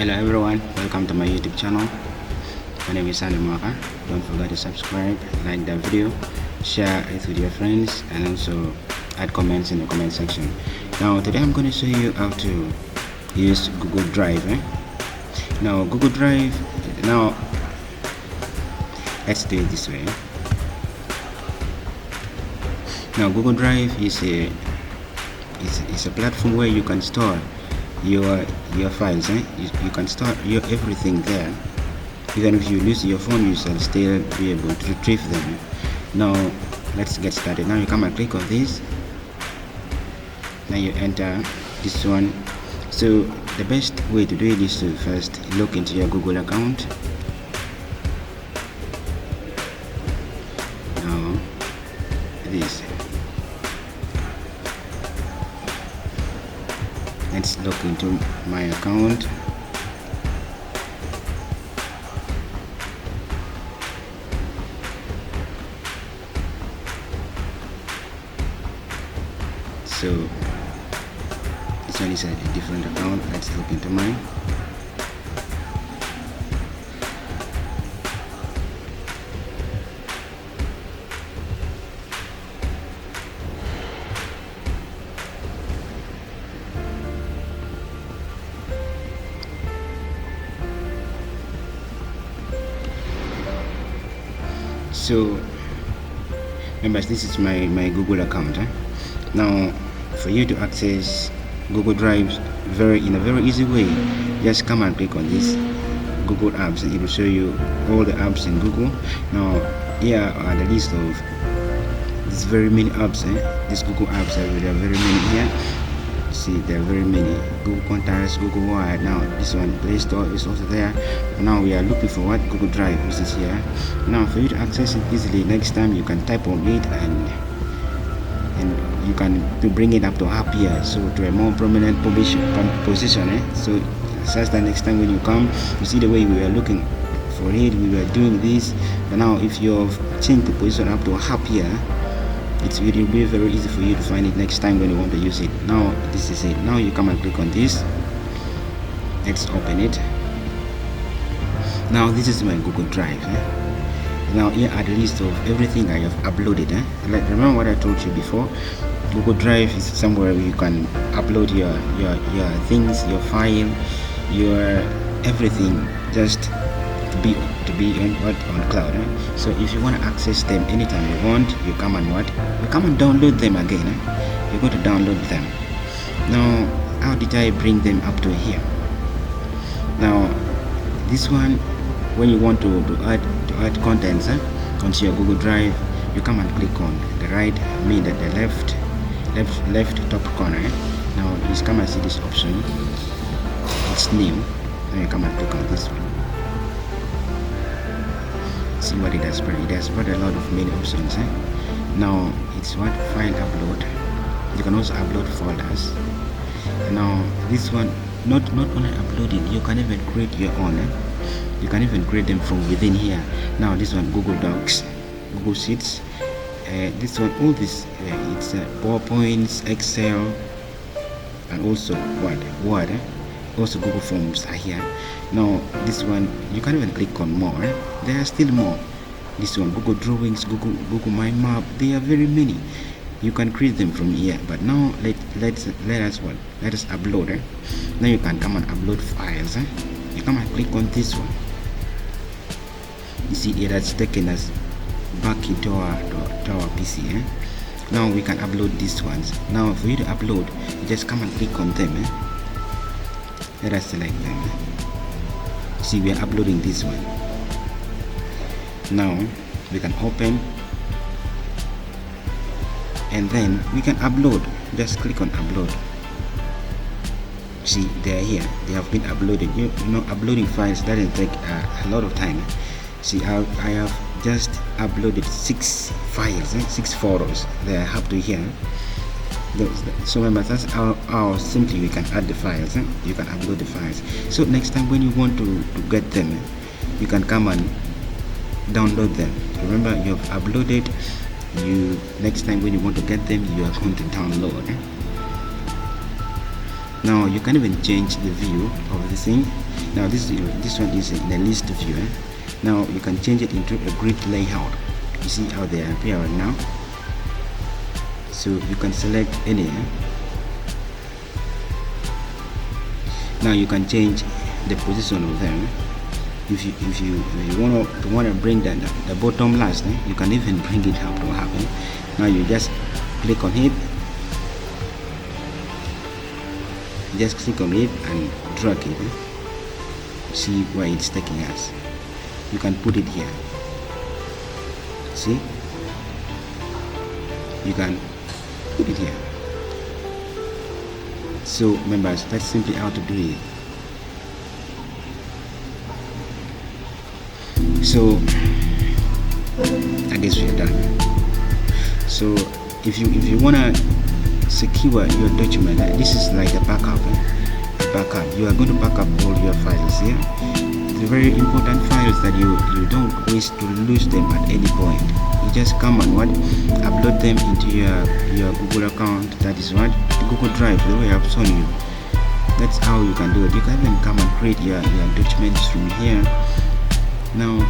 Hello everyone, welcome to my YouTube channel. My name is Sani Maka. Don't forget to subscribe, like the video, share it with your friends, and also add comments in the comment section. Now today I'm going to show you how to use Google Drive. Now Google Drive, let's do it this way. Now Google Drive is a platform where you can store your files. You can store everything there. Even if you lose your phone, you shall still be able to retrieve them. Now let's get started. Now you come and click on this. Now you enter this one. So the best way to do it is to first log into your Google account. Now this, let's log into my account. So this one is a different account. Let's look into mine. So members, this is my Google account. Now for you to access Google Drive in a very easy way, just come and click on this Google apps and it will show you all the apps in Google. Now here are the list of these very many apps. These Google apps there are very many here. See, there are very many. Google Contacts, Google Wire. Now this one, Play Store, is also there. Now we are looking for what? Google Drive, which is here. Now for you to access it easily, next time you can type on it and you can bring it up to happier, so to a more prominent position. So such that next time when you come, you see the way we were looking for it, we were doing this, but now if you've changed the position up to happier, it will be very easy for you to find it next time when you want to use it. Now this is it. Now you come and click on this. Let's open it. Now this is my Google Drive. Now here are the list of everything I have uploaded. Like, remember what I told you before? Google Drive is somewhere where you can upload your things, your file, your everything, just to be on cloud. So if you want to access them anytime you want, you come and download them again. You're going to download them. Now how did I bring them up to here? Now this one, when you want to add contents onto your Google Drive, you come and click on the right, the left top corner. Now you just come and see this option. It's new. Now you come and click on this one. See what it has brought. It has brought a lot of many options. Now it's what? File upload. You can also upload folders. Now this one, not only uploading, you can even create your own. You can even create them from within here. Now this one, Google Docs, Google Sheets, this one, all this, it's PowerPoints, Excel, and also Word. Also Google Forms are here. Now this one, you can even click on more. There are still more. This one, Google Drawings, Google Mind Map. There are very many. You can create them from here. But now let us upload. Now you can come and upload files. You come and click on this one. You see here, that's taken us back into our PC. Now we can upload these ones. Now for you to upload, you just come and click on them. Let us select them. See, we are uploading this one. Now we can open and then we can upload. Just click on upload. See, they are here. They have been uploaded. You know, uploading files doesn't take a lot of time. See, I have just uploaded 6 files, 6 photos that I have to here. So remember, that's how simply we can add the files. You can upload the files. So next time when you want to get them, you can come and download them. Remember, you have uploaded. Next time when you want to get them, you are going to download. Now you can even change the view of the thing. Now this one is in the list view. Now you can change it into a grid layout. You see how they appear right now. So you can select any. Now you can change the position of them. If you want to bring the bottom last, you can even bring it up to happen. Now you just click on it. Just click on it and drag it. See where it's taking us. You can put it here. See? You can put it here. So members, that's simply how to do it. So I guess we are done. So if you wanna secure your document, this is like a backup. You are going to back up all your files here. The very important files that you don't wish to lose them at any point. You just come and upload them into your Google account. That is what the Google Drive, the way I've shown you. That's how you can do it. You can even come and create your documents from here. Now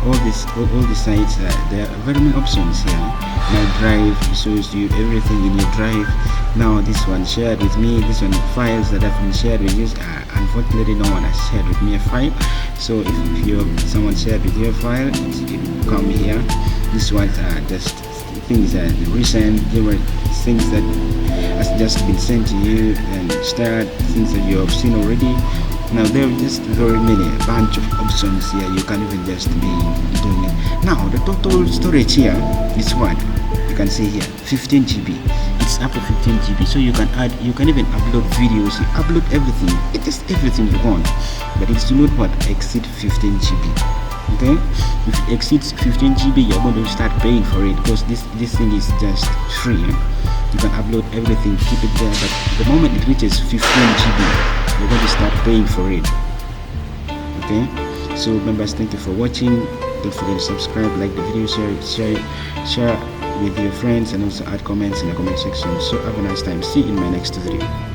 all the sites, there are very many options here. My Drive shows you everything in your Drive. Now this one shared with me, this one files that have been shared with you. Unfortunately no one has shared with me a file. So if someone shared with you a file, it will come here. This one just things that recent, there were things that has just been sent to you, and start things that you have seen already. Now there are just very many, a bunch of options here. You can even just be doing it. Now the total storage here is what you can see here, 15 GB. It's up to 15 GB. So you can add, you can even upload videos, you upload everything. It is everything you want, but it should not exceed 15 GB. Okay, if it exceeds 15 GB, you're going to start paying for it, because this thing is just free. You can upload everything, keep it there, but the moment it reaches 15 GB, you're going to start paying for it. Okay, so members, thank you for watching. Don't forget to subscribe, like the video, share with your friends, and also add comments in the comment section. So have a nice time. See you in my next video.